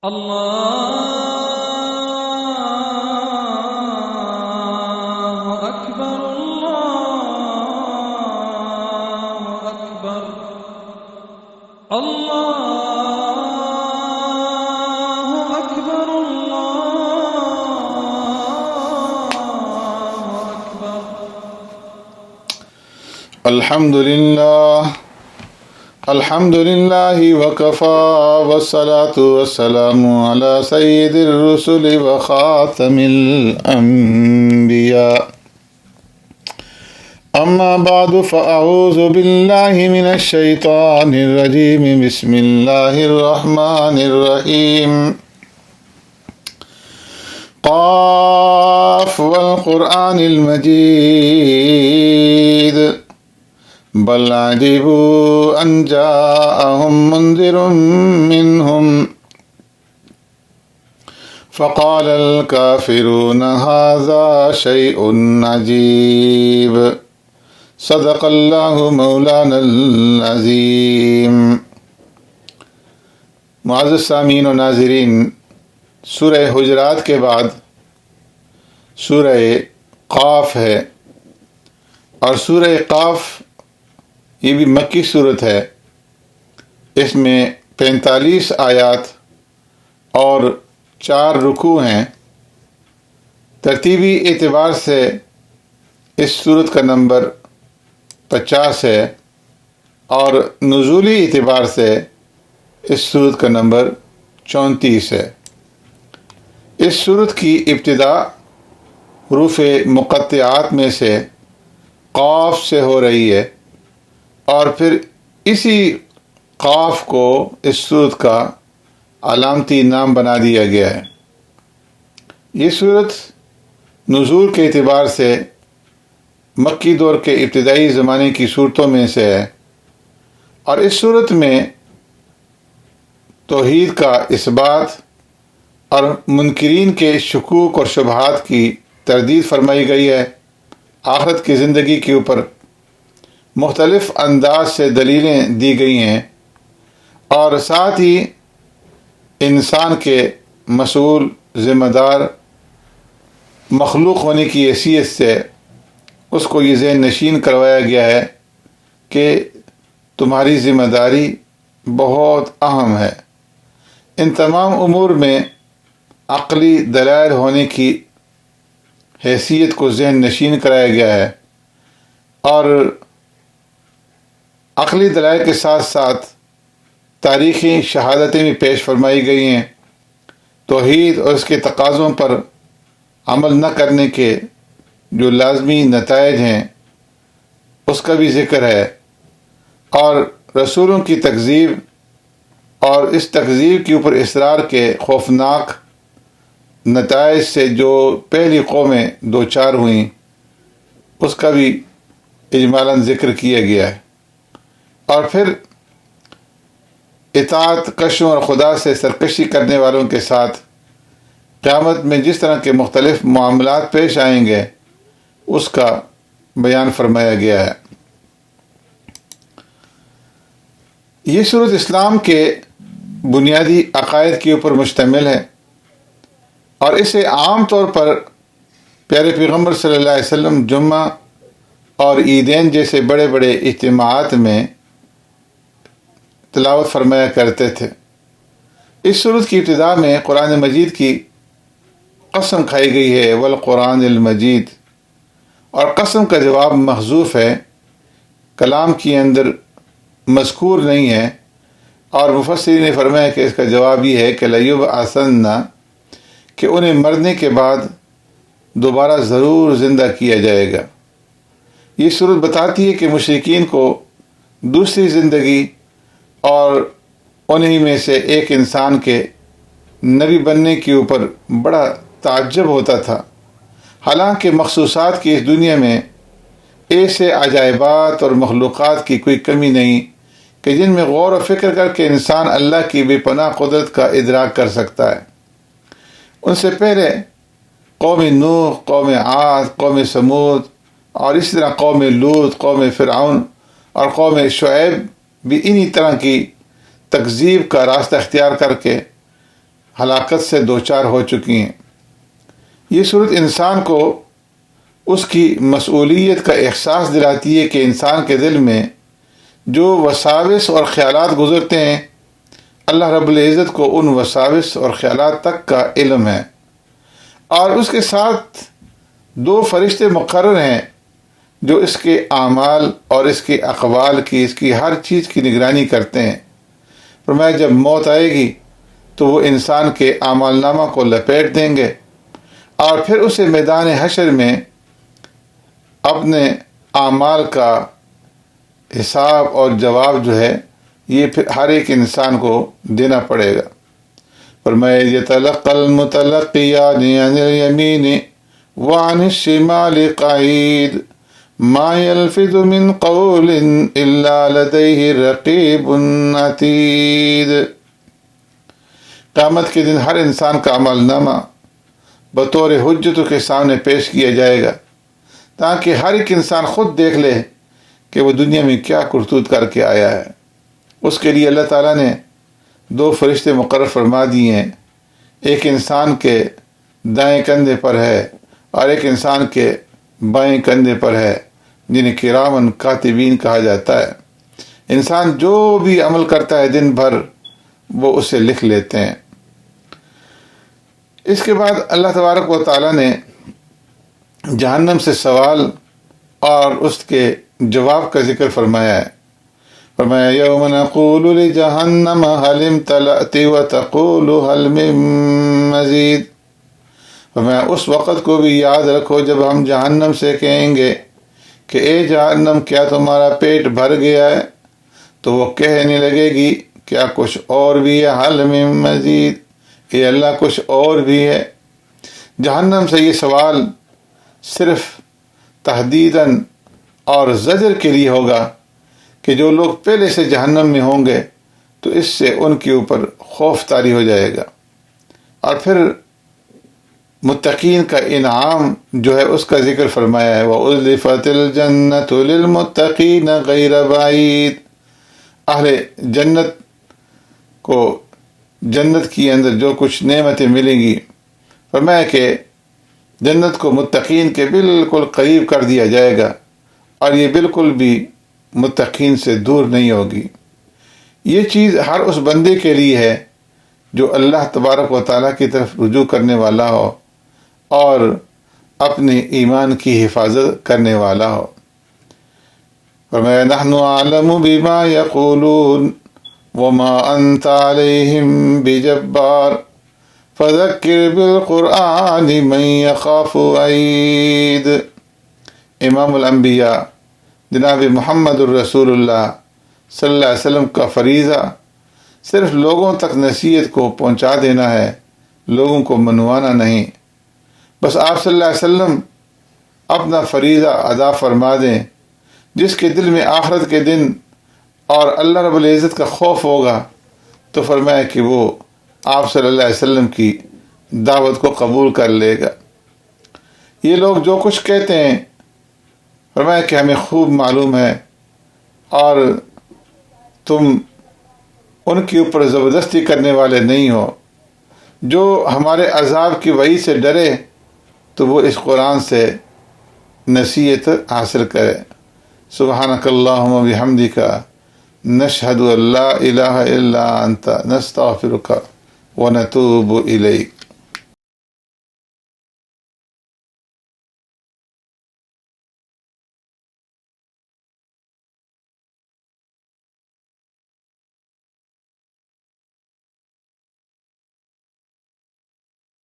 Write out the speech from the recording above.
الله أكبر الله أكبر الله أكبر الله أكبر. الحمد لله وكفى والصلاة والسلام على سيد الرسل وخاتم الأنبياء. أما بعد فأعوذ بالله من الشيطان الرجيم. بسم الله الرحمن الرحيم. قاف والقرآن المجيد بل عجبوا أن جاءهم منذر منهم فقال الكافرون هذا شيء عجيب. صدق الله مولانا العظیم. معزز سامعین و ناظرین، سورہ حجرات کے بعد سورہ قاف ہے، اور سورہ قاف یہ بھی مکی صورت ہے. اس میں 45 آیات اور 4 رکوع ہیں. ترتیبی اعتبار سے اس صورت کا نمبر 50 ہے، اور نزولی اعتبار سے اس صورت کا نمبر 34 ہے. اس صورت کی ابتدا حروف مقطعات میں سے قاف سے ہو رہی ہے، اور پھر اسی قاف کو اس صورت کا علامتی نام بنا دیا گیا ہے. یہ صورت نزول کے اعتبار سے مکی دور کے ابتدائی زمانے کی صورتوں میں سے ہے، اور اس صورت میں توحید کا اثبات اور منکرین کے شکوک اور شبہات کی تردید فرمائی گئی ہے. آخرت کی زندگی کے اوپر مختلف انداز سے دلیلیں دی گئی ہیں، اور ساتھ ہی انسان کے مسئول ذمہ دار مخلوق ہونے کی حیثیت سے اس کو یہ ذہن نشین کروایا گیا ہے کہ تمہاری ذمہ داری بہت اہم ہے. ان تمام امور میں عقلی دلائل ہونے کی حیثیت کو ذہن نشین کرایا گیا ہے، اور عقلی دلائل کے ساتھ ساتھ تاریخی شہادتیں بھی پیش فرمائی گئی ہیں. توحید اور اس کے تقاضوں پر عمل نہ کرنے کے جو لازمی نتائج ہیں اس کا بھی ذکر ہے، اور رسولوں کی تکذیب اور اس تکذیب کے اوپر اصرار کے خوفناک نتائج سے جو پہلی قومیں دوچار ہوئیں اس کا بھی اجمالاً ذکر کیا گیا ہے. اور پھر اطاعت کشوں اور خدا سے سرکشی کرنے والوں کے ساتھ قیامت میں جس طرح کے مختلف معاملات پیش آئیں گے اس کا بیان فرمایا گیا ہے. یہ صورت اسلام کے بنیادی عقائد کے اوپر مشتمل ہے، اور اسے عام طور پر پیارے پیغمبر صلی اللہ علیہ وسلم جمعہ اور عیدین جیسے بڑے بڑے اجتماعات میں تلاوت فرمایا کرتے تھے. اس صورت کی ابتدا میں قرآن مجید کی قسم کھائی گئی ہے، والقرآن المجید، اور قسم کا جواب محذوف ہے، کلام کے اندر مذکور نہیں ہے. اور مفسرین نے فرمایا کہ اس کا جواب یہ ہے کہ لیبعثن، کہ انہیں مرنے کے بعد دوبارہ ضرور زندہ کیا جائے گا. یہ صورت بتاتی ہے کہ مشرکین کو دوسری زندگی اور انہی میں سے ایک انسان کے نبی بننے کے اوپر بڑا تعجب ہوتا تھا، حالانکہ مخصوصات کی اس دنیا میں ایسے عجائبات اور مخلوقات کی کوئی کمی نہیں کہ جن میں غور و فکر کر کے انسان اللہ کی بے پناہ قدرت کا ادراک کر سکتا ہے. ان سے پہلے قوم نوح، قوم عاد، قوم سمود، اور اسی طرح قوم لوط، قوم فرعون اور قوم شعیب بھی انہی طرح کی تکذیب کا راستہ اختیار کر کے ہلاکت سے دوچار ہو چکی ہیں۔ یہ صورت انسان کو اس کی مسئولیت کا احساس دلاتی ہے کہ انسان کے دل میں جو وساوس اور خیالات گزرتے ہیں، اللہ رب العزت کو ان وساوس اور خیالات تک کا علم ہے، اور اس کے ساتھ 2 فرشتے مقرر ہیں جو اس کے اعمال اور اس کے اقوال کی، اس کی ہر چیز کی نگرانی کرتے ہیں۔ فرمایا جب موت آئے گی تو وہ انسان کے اعمال نامہ کو لپیٹ دیں گے اور پھر اسے میدان حشر میں اپنے اعمال کا حساب اور جواب جو ہے یہ پھر ہر ایک انسان کو دینا پڑے گا۔ فرمایا یتلقى المتلقیان عن الیمین وعن الشمال قعید ما يلفظ من قول الا لديه رقیب عتید۔ قیامت کے دن ہر انسان کا عمل نامہ بطور حجتوں کے سامنے پیش کیا جائے گا تاکہ ہر ایک انسان خود دیکھ لے کہ وہ دنیا میں کیا کرتوت کر کے آیا ہے۔ اس کے لیے اللہ تعالیٰ نے 2 فرشتے مقرر فرما دیے ہیں، ایک انسان کے دائیں کندھے پر ہے اور ایک انسان کے بائیں کندھے پر ہے، جنہیں کرامن کاتبین کہا جاتا ہے۔ انسان جو بھی عمل کرتا ہے دن بھر وہ اسے لکھ لیتے ہیں۔ اس کے بعد اللہ تبارک و تعالیٰ نے جہنم سے سوال اور اس کے جواب کا ذکر فرمایا ہے۔ فرمایا یوم نقول لجہنم هل امتلأت وتقول هل من مزید۔ فرمایا اس وقت کو بھی یاد رکھو جب ہم جہنم سے کہیں گے کہ اے جہنم کیا تمہارا پیٹ بھر گیا ہے، تو وہ کہنے لگے گی کیا کچھ اور بھی ہے، حل من مزید، اے اللہ کچھ اور بھی ہے۔ جہنم سے یہ سوال صرف تحدیداً اور زجر کے لیے ہوگا کہ جو لوگ پہلے سے جہنم میں ہوں گے تو اس سے ان کے اوپر خوف طاری ہو جائے گا، اور پھر متقین کا انعام جو ہے اس کا ذکر فرمایا ہے، وَأُزْلِفَتِ الْجَنَّةُ لِلْمُتَّقِينَ غَيْرَ بَعِيدٍ۔ اہل جنت کو جنت کے اندر جو کچھ نعمتیں ملیں گی، فرمایا کہ جنت کو متقین کے بالکل قریب کر دیا جائے گا، اور یہ بالکل بھی متقین سے دور نہیں ہوگی۔ یہ چیز ہر اس بندے کے لیے ہے جو اللہ تبارک و تعالیٰ کی طرف رجوع کرنے والا ہو اور اپنے ایمان کی حفاظت کرنے والا ہو۔ فرمایا نحن اعلم بما یقولون وما انت علیہم بجبار فذکر بالقرآن من یخاف وعید۔ امام الانبیاء جناب محمد الرسول اللہ صلی اللہ علیہ وسلم کا فریضہ صرف لوگوں تک نصیحت کو پہنچا دینا ہے، لوگوں کو منوانا نہیں۔ بس آپ صلی اللہ علیہ وسلم اپنا فریضہ ادا فرما دیں۔ جس کے دل میں آخرت کے دن اور اللہ رب العزت کا خوف ہوگا تو فرمایا کہ وہ آپ صلی اللہ علیہ وسلم کی دعوت کو قبول کر لے گا۔ یہ لوگ جو کچھ کہتے ہیں فرمایا کہ ہمیں خوب معلوم ہے، اور تم ان کے اوپر زبردستی کرنے والے نہیں ہو۔ جو ہمارے عذاب کی وعید سے ڈرے تو وہ اس قرآن سے نصیحت حاصل کرے۔ سبحانک اللہم و بحمدک نشہد ان لا الہ الا انت نستغفرک و نتوب الیک۔